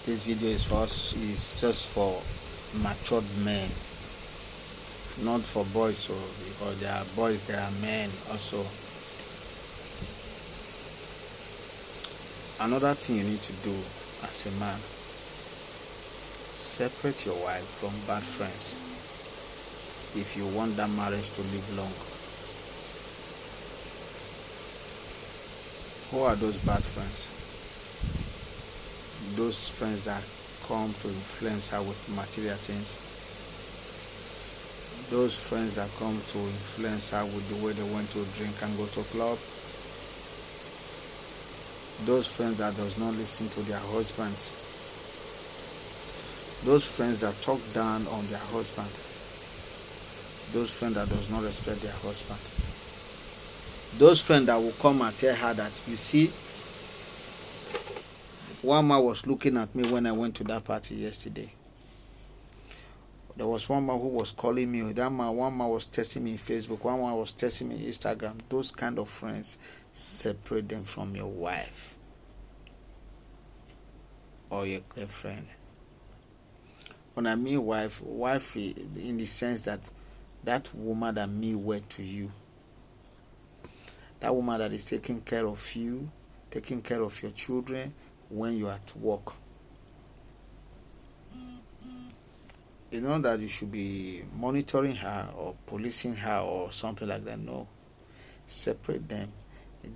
This video is for us, is just for matured men, not for boys. So because there are boys, there are men also. Another thing you need to do as a man, separate your wife from bad friends if you want that marriage to live long. Who are those bad friends? Those friends that come to influence her with material things. Those friends that come to influence her with the way they want to drink and go to club. Those friends that does not listen to their husbands. Those friends that talk down on their husband. Those friends that does not respect their husband. Those friends that will come and tell her that, you see, one man was looking at me when I went to that party yesterday. There was one man who was calling me. One man was texting me on Facebook. One man was texting me on Instagram. Those kind of friends, separate them from your wife or your girlfriend. When I mean wife in the sense that woman that mean well to you. That woman that is taking care of you, taking care of your children when you are at work. It's not that you should be monitoring her or policing her or something like that. No. Separate them.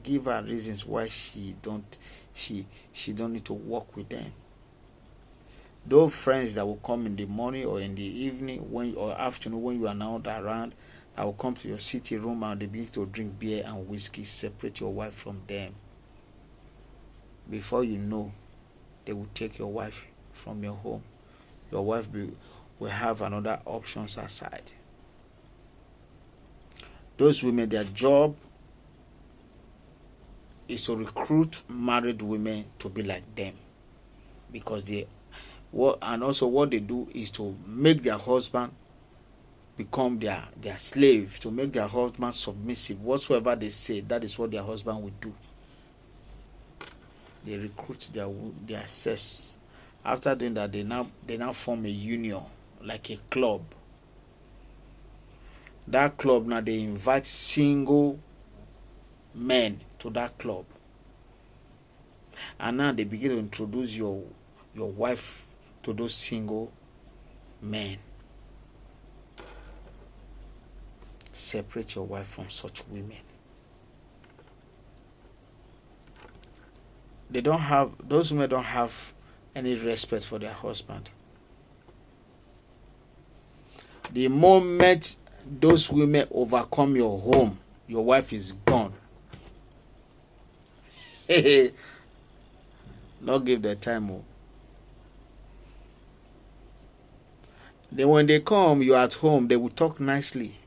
Give her reasons why she don't need to work with them. Those friends that will come in the morning or in the evening or afternoon when you are not around, I will come to your city room and they begin to drink beer and whiskey. Separate your wife from them. Before you know, they will take your wife from your home. Your wife will have another options aside. Those women, their job is to recruit married women to be like them, because what they do is to make their husband become their slave, to make their husband submissive. Whatsoever they say, that is what their husband will do. They recruit their selves. After doing that, they now form a union, like a club. That club, now they invite single men to that club, and now they begin to introduce your wife to those single men. Separate your wife from such women. Those women don't have any respect for their husband. The moment those women overcome your home, your wife is gone. Not give the time. Then when they come, you're at home, they will talk nicely.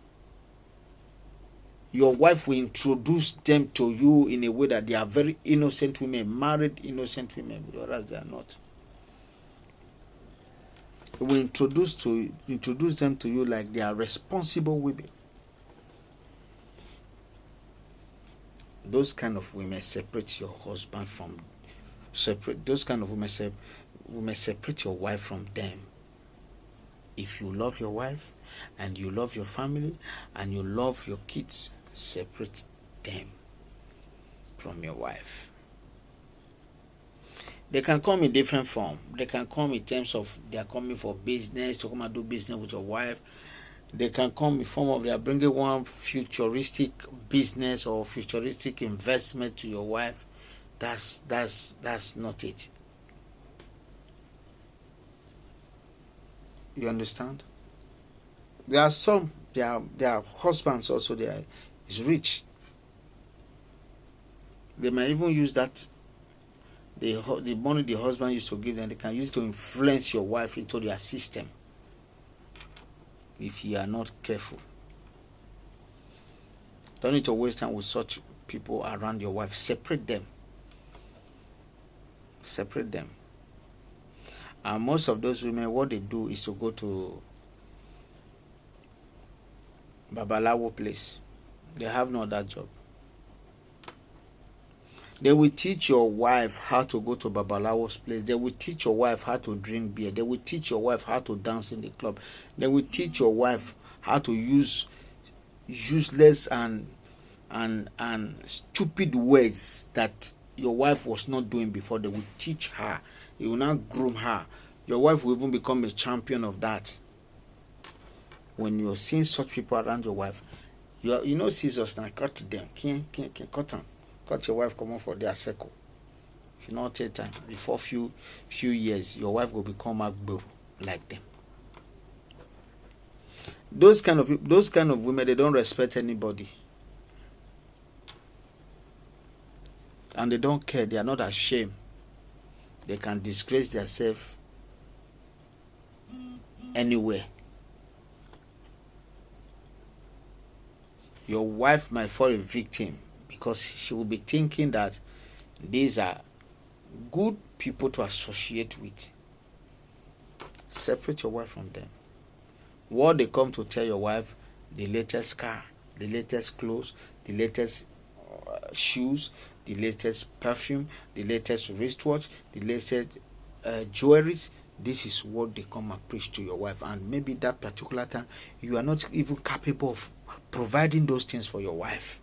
Your wife will introduce them to you in a way that they are very innocent women, married innocent women, whereas they are not. He will introduce them to you like they are responsible women. Those kind of women, separate your husband from those kind of women separate your wife from them. If you love your wife and you love your family and you love your kids, separate them from your wife. They can come in different form. They can come in terms of they are coming for business, to come and do business with your wife. They can come in form of they are bringing one futuristic business or futuristic investment to your wife. That's not it. You understand? There are some, their husbands also, is rich. They might even use that the money the husband used to give them, they can use to influence your wife into their system. If you are not careful, don't need to waste time with such people around your wife. Separate them. Separate them. And most of those women, what they do is to go to Babalawo place. They have no other job. They will teach your wife how to go to Babalawo's place. They will teach your wife how to drink beer. They will teach your wife how to dance in the club. They will teach your wife how to use useless and stupid words that your wife was not doing before. They will teach her. You will not groom her. Your wife will even become a champion of that. When you're seeing such people around your wife, you know scissors now, cut them. Cut them. Cut your wife come on for their circle. If you not take time, before few years, your wife will become Agburu like them. Those kind of women, they don't respect anybody. And they don't care. They are not ashamed. They can disgrace themselves anywhere. Your wife might fall a victim because she will be thinking that these are good people to associate with. Separate your wife from them. What they come to tell your wife, the latest car, the latest clothes, the latest shoes, the latest perfume, the latest wristwatch, the latest jewelries. This is what they come and preach to your wife. And maybe that particular time, you are not even capable of providing those things for your wife.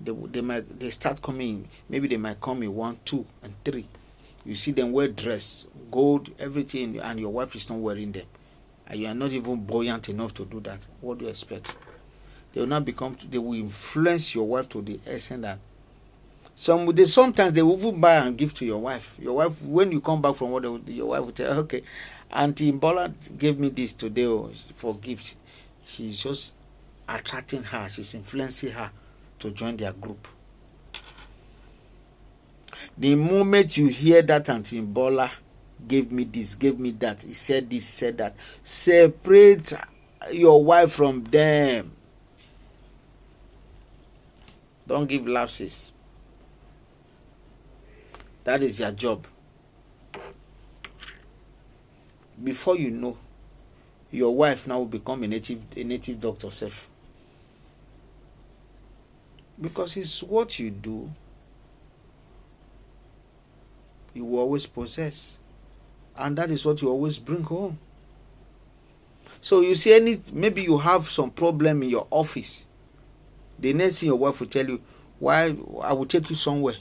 They start coming. Maybe they might come in 1, 2, and 3. You see them wear dress, gold, everything, and your wife is not wearing them. And you are not even buoyant enough to do that. What do you expect? They will influence your wife to the extent that sometimes they will even buy and give to your wife. Your wife, when you come back from work, your wife will tell, okay, Auntie Mbola gave me this today for gift. She's just attracting her. She's influencing her to join their group. The moment you hear that Auntie Mbola gave me this, gave me that, he said this, said that, separate your wife from them. Don't give lapses. That is your job. Before you know, your wife now will become a native doctor self. Because it's what you do, you will always possess. And that is what you always bring home. So you see, maybe you have some problem in your office. The next thing your wife will tell you, why I will take you somewhere.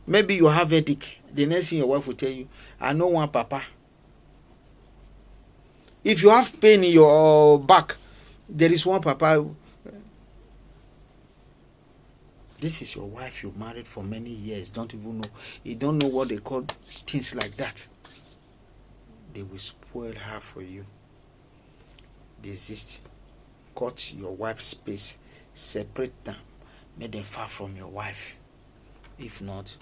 Maybe you have headache. The next thing your wife will tell you, I know one papa. If you have pain in your back, there is one papa. This is your wife you married for many years. Don't even know. You don't know what they call things like that. They will spoil her for you. Desist. Cut your wife's space. Separate them. Make them far from your wife. If not,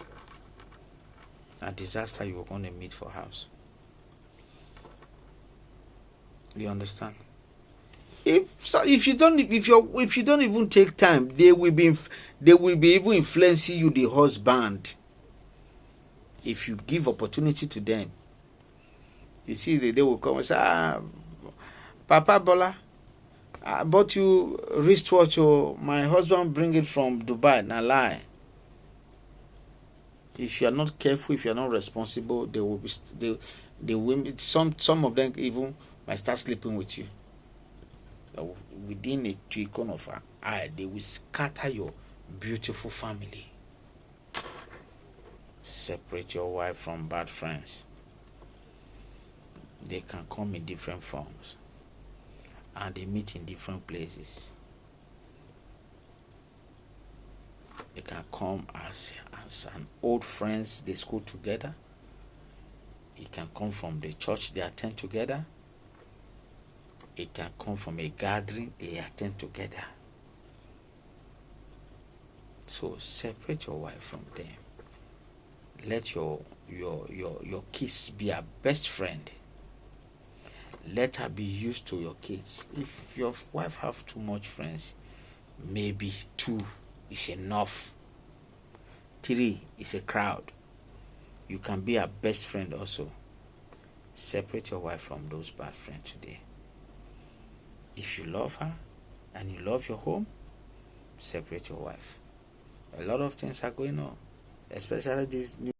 a disaster you are going to meet for house. You understand? If you don't even take time, they will be even influencing you, the husband. If you give opportunity to them, you see they will come and say, Papa Bola, I bought you wristwatch. Oh, my husband bring it from Dubai. Now lie. If you are not careful, if you are not responsible, they will some of them even might start sleeping with you. Within a twinkle of an eye, they will scatter your beautiful family. Separate your wife from bad friends. They can come in different forms, and they meet in different places. They can come as an old friends, they school together. It can come from the church they attend together. It can come from a gathering they attend together. So separate your wife from them. Let your kids be her best friend. Let her be used to your kids. If your wife have too much friends, maybe 2 is enough. 3 is a crowd. You can be her best friend also. Separate your wife from those bad friends today. If you love her and you love your home, separate your wife. A lot of things are going on, especially this new